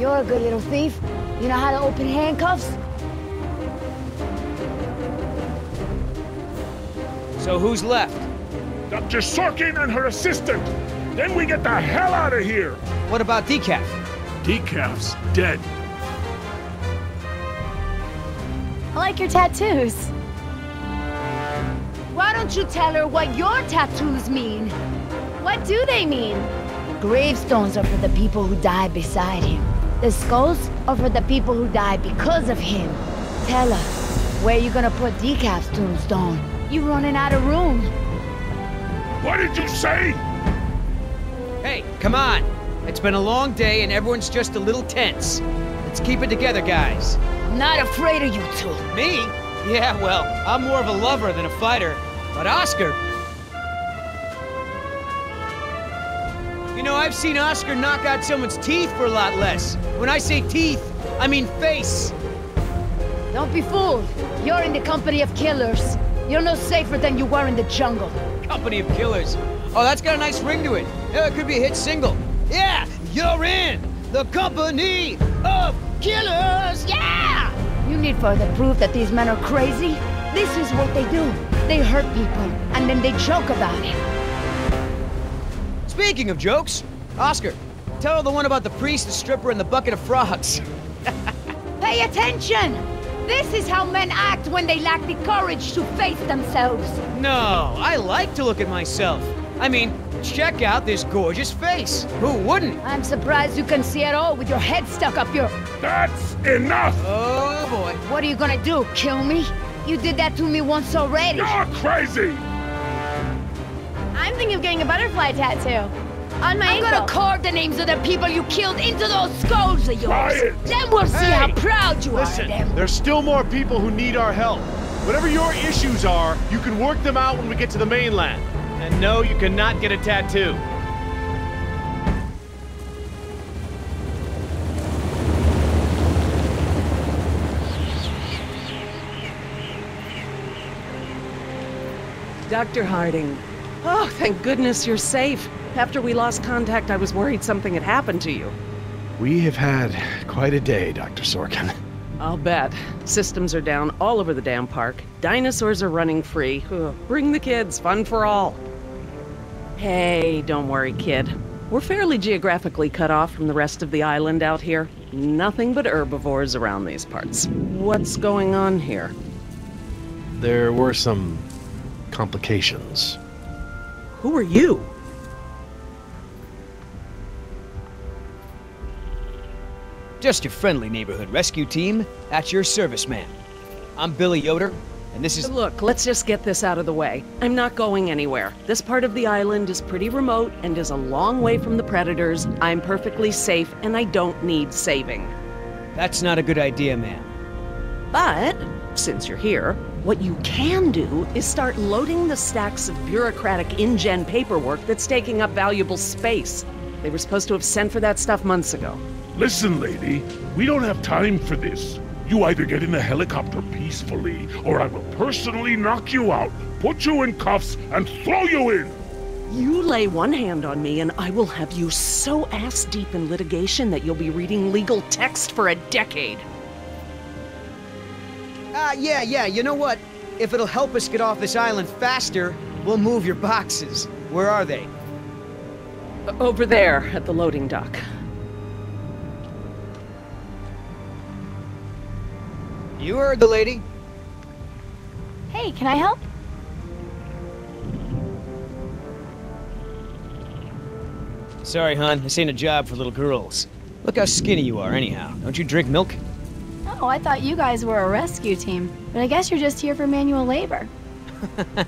You're a good little thief. You know how to open handcuffs? So who's left? Dr. Sorkin and her assistant. Then we get the hell out of here. What about Decaf? Decaf's dead. I like your tattoos. Why don't you tell her what your tattoos mean? What do they mean? Gravestones are for the people who died beside him. The skulls are for the people who died because of him. Tell her, where you gonna put Decaf's tombstone? You running out of room. What did you say? Hey, come on. It's been a long day and everyone's just a little tense. Let's keep it together, guys. I'm not afraid of you two. Me? Yeah, well, I'm more of a lover than a fighter. But Oscar... You know, I've seen Oscar knock out someone's teeth for a lot less. When I say teeth, I mean face. Don't be fooled. You're in the company of killers. You're no safer than you were in the jungle. Company of killers. Oh, that's got a nice ring to it. Yeah, it could be a hit single. Yeah, you're in the company of killers. Yeah! You need further proof that these men are crazy? This is what they do. They hurt people, and then they joke about it. Speaking of jokes, Oscar, tell her the one about the priest, the stripper, and the bucket of frogs. Pay attention! This is how men act when they lack the courage to face themselves. No, I like to look at myself. I mean, check out this gorgeous face. Who wouldn't? I'm surprised you can see at all with your head stuck up your... That's enough! Oh, boy. What are you gonna do, kill me? You did that to me once already. You're crazy! I'm thinking of getting a butterfly tattoo. On my I'm ankle. gonna carve the names of the people you killed into those skulls of yours. Quiet. Then we'll see how proud you are of Listen, them. there's still more people who need our help. Whatever your issues are, you can work them out when we get to the mainland. And no, you cannot get a tattoo. Dr. Harding. Oh, thank goodness you're safe. After we lost contact, I was worried something had happened to you. We have had quite a day, Dr. Sorkin. I'll bet. Systems are down all over the damn park. Dinosaurs are running free. Ugh, bring the kids, fun for all. Hey, don't worry, kid. We're fairly geographically cut off from the rest of the island out here. Nothing but herbivores around these parts. What's going on here? There were some complications. Who are you? Just your friendly neighborhood rescue team. At your service, ma'am. I'm Billy Yoder, and this is... Look, let's just get this out of the way. I'm not going anywhere. This part of the island is pretty remote and is a long way from the predators. I'm perfectly safe, and I don't need saving. That's not a good idea, ma'am. But, since you're here, what you can do is start loading the stacks of bureaucratic InGen paperwork that's taking up valuable space. They were supposed to have sent for that stuff months ago. Listen, lady, we don't have time for this. You either get in the helicopter peacefully, or I will personally knock you out, put you in cuffs, and throw you in! You lay one hand on me and I will have you so ass-deep in litigation that you'll be reading legal text for a decade. Yeah, you know what? If it'll help us get off this island faster, we'll move your boxes. Where are they? Over there, at the loading dock. You heard the lady. Hey, can I help? Sorry, hon, this ain't a job for little girls. Look how skinny you are, anyhow. Don't you drink milk? Oh, I thought you guys were a rescue team, but I guess you're just here for manual labor.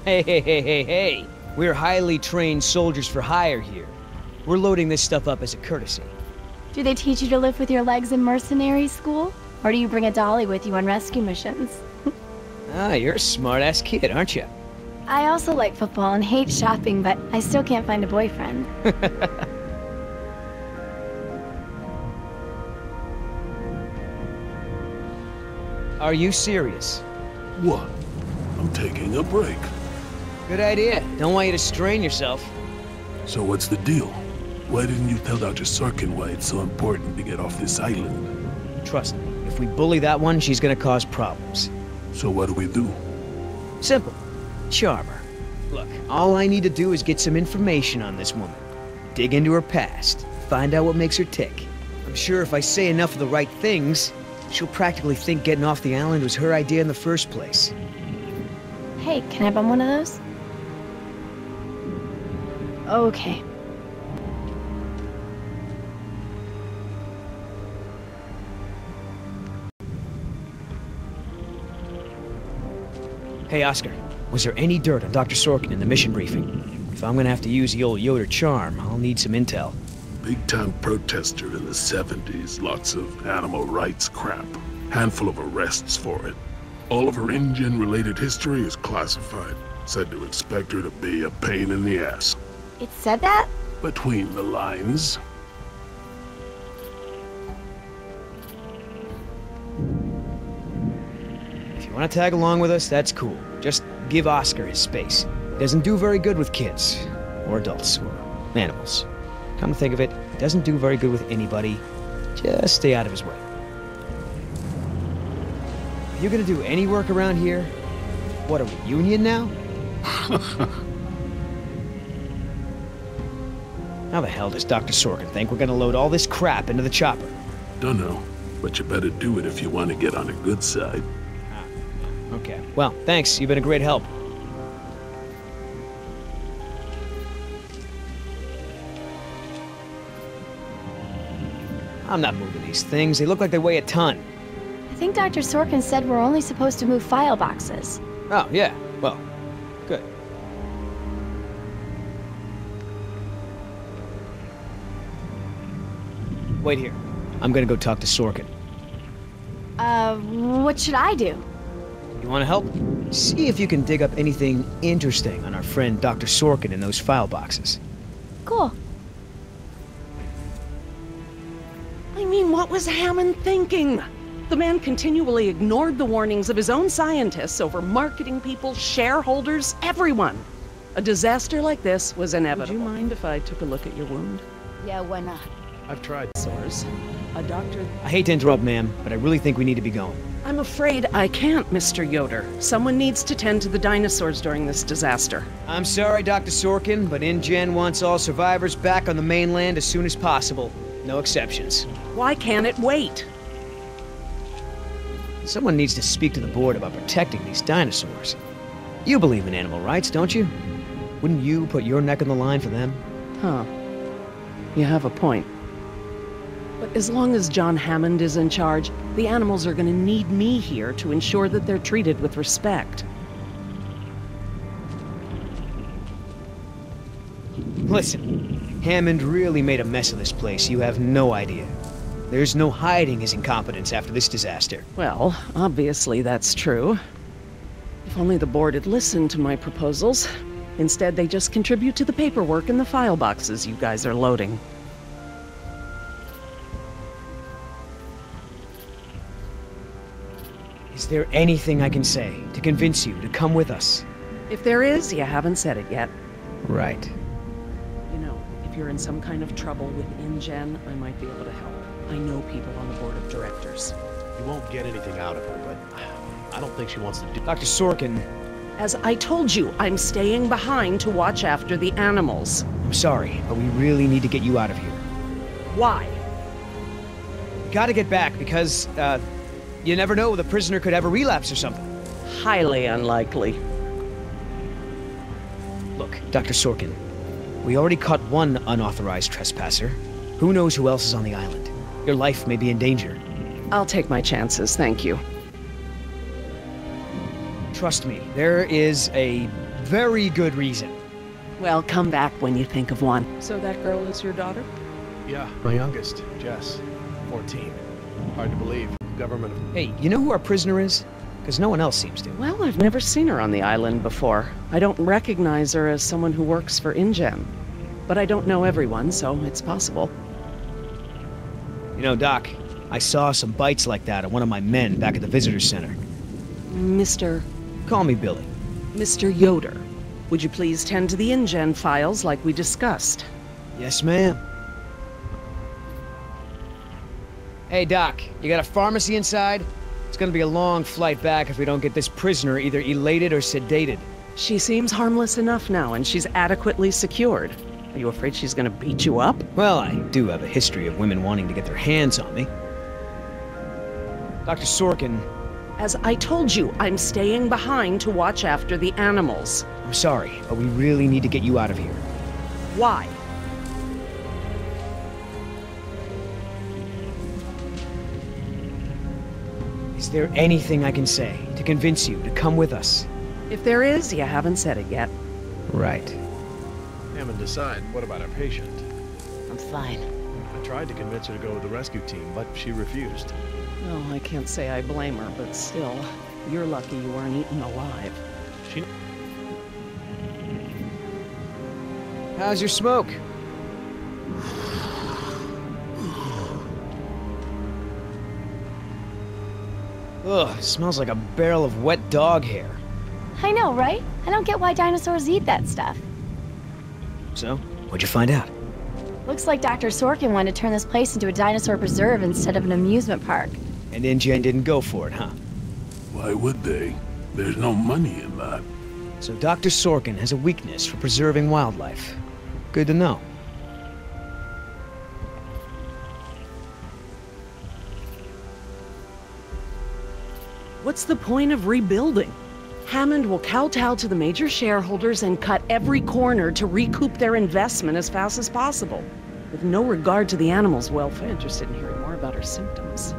Hey. We're highly trained soldiers for hire here. We're loading this stuff up as a courtesy. Do they teach you to lift with your legs in mercenary school? Or do you bring a dolly with you on rescue missions? You're a smart-ass kid, aren't you? I also like football and hate shopping, but I still can't find a boyfriend. Are you serious? What? I'm taking a break. Good idea. Don't want you to strain yourself. So what's the deal? Why didn't you tell Dr. Sorkin why it's so important to get off this island? Trust me, if we bully that one, she's gonna cause problems. So what do we do? Simple. Charm her. Look, all I need to do is get some information on this woman. Dig into her past. Find out what makes her tick. I'm sure if I say enough of the right things, she'll practically think getting off the island was her idea in the first place. Hey, can I bum one of those? Okay. Hey, Oscar, was there any dirt on Dr. Sorkin in the mission briefing? If I'm gonna have to use the old Yoder charm, I'll need some intel. Big-time protester in the 70s, lots of animal rights crap. Handful of arrests for it. All of her InGen-related history is classified. Said to expect her to be a pain in the ass. It said that? Between the lines. If you want to tag along with us, that's cool. Just give Oscar his space. He doesn't do very good with kids, or adults, or animals. Come to think of it, he doesn't do very good with anybody. Just stay out of his way. Are you gonna do any work around here? What, are we union now? How the hell does Dr. Sorkin think we're gonna load all this crap into the chopper? Dunno, but you better do it if you want to get on a good side. Okay. Well, thanks. You've been a great help. I'm not moving these things. They look like they weigh a ton. I think Dr. Sorkin said we're only supposed to move file boxes. Oh, yeah. Well, good. Wait here. I'm gonna go talk to Sorkin. What should I do? You wanna help? See if you can dig up anything interesting on our friend Dr. Sorkin in those file boxes. Cool. I mean, what was Hammond thinking? The man continually ignored the warnings of his own scientists over marketing people, shareholders, everyone. A disaster like this was inevitable. Would you mind if I took a look at your wound? Yeah, why not? I've tried. Sores. A doctor... I hate to interrupt, ma'am, but I really think we need to be going. I'm afraid I can't, Mr. Yoder. Someone needs to tend to the dinosaurs during this disaster. I'm sorry, Dr. Sorkin, but InGen wants all survivors back on the mainland as soon as possible. No exceptions. Why can't it wait? Someone needs to speak to the board about protecting these dinosaurs. You believe in animal rights, don't you? Wouldn't you put your neck on the line for them? Huh. You have a point. But as long as John Hammond is in charge, the animals are going to need me here to ensure that they're treated with respect. Listen, Hammond really made a mess of this place. You have no idea. There's no hiding his incompetence after this disaster. Well, obviously that's true. If only the board had listened to my proposals. Instead, they just contribute to the paperwork in the file boxes you guys are loading. Is there anything I can say to convince you to come with us? If there is, you haven't said it yet. Right. You know, if you're in some kind of trouble with InGen, I might be able to help. I know people on the board of directors. You won't get anything out of her, but I don't think she wants to do... Dr. Sorkin, As I told you, I'm staying behind to watch after the animals. I'm sorry, but we really need to get you out of here. Why? Gotta get back because, you never know, the prisoner could have a relapse or something. Highly unlikely. Look, Dr. Sorkin, we already caught one unauthorized trespasser. Who knows who else is on the island? Your life may be in danger. I'll take my chances, thank you. Trust me, there is a very good reason. Well, come back when you think of one. So that girl is your daughter? Yeah, my youngest, Jess, 14. Hard to believe. Government of... Hey, you know who our prisoner is? Because no one else seems to. Well, I've never seen her on the island before. I don't recognize her as someone who works for InGen. But I don't know everyone, so it's possible. You know, Doc, I saw some bites like that on one of my men back at the visitor center. Mr. Call me Billy. Mr. Yoder, would you please tend to the InGen files like we discussed? Yes, ma'am. Hey, Doc, you got a pharmacy inside? It's gonna be a long flight back if we don't get this prisoner either elated or sedated. She seems harmless enough now, and she's adequately secured. Are you afraid she's gonna beat you up? Well, I do have a history of women wanting to get their hands on me. Dr. Sorkin, As I told you, I'm staying behind to watch after the animals. I'm sorry, but we really need to get you out of here. Why? Is there anything I can say to convince you to come with us? If there is, you haven't said it yet. Right. Hammond, decide. What about our patient? I'm fine. I tried to convince her to go with the rescue team, but she refused. Oh, I can't say I blame her, but still, you're lucky you weren't eaten alive. She... How's your smoke? Ugh, smells like a barrel of wet dog hair. I know, right? I don't get why dinosaurs eat that stuff. So, what'd you find out? Looks like Dr. Sorkin wanted to turn this place into a dinosaur preserve instead of an amusement park. And InGen didn't go for it, huh? Why would they? There's no money in that. So Dr. Sorkin has a weakness for preserving wildlife. Good to know. What's the point of rebuilding? Hammond will kowtow to the major shareholders and cut every corner to recoup their investment as fast as possible, with no regard to the animals' welfare. Interested in hearing more about her symptoms.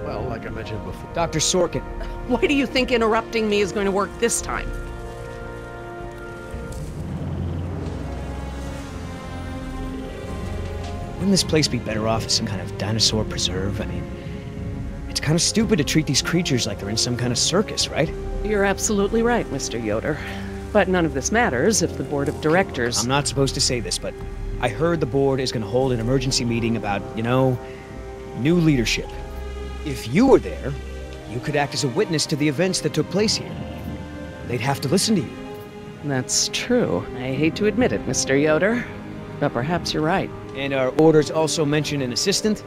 Well, like I mentioned before... Dr. Sorkin, Why do you think interrupting me is going to work this time? wouldn't this place be better off as some kind of dinosaur preserve? I mean, it's kind of stupid to treat these creatures like they're in some kind of circus, right? You're absolutely right, Mr. Yoder. But none of this matters if the board of directors... I'm not supposed to say this, but I heard the board is going to hold an emergency meeting about, you know, new leadership. If you were there, you could act as a witness to the events that took place here. They'd have to listen to you. That's true. I hate to admit it, Mr. Yoder, but perhaps you're right. And our orders also mention an assistant?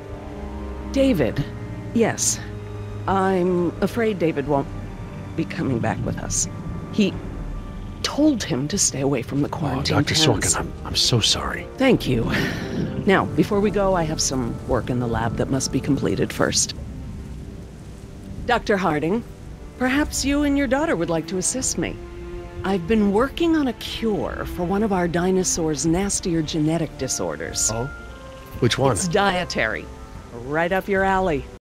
David. Yes. I'm afraid David won't be coming back with us. He told him to stay away from the quarantine Dr. tents. Sorkin, I'm so sorry. Thank you. Now, before we go, I have some work in the lab that must be completed first. Dr. Harding, perhaps you and your daughter would like to assist me. I've been working on a cure for one of our dinosaurs' nastier genetic disorders. Oh? Which one? It's dietary. Right up your alley.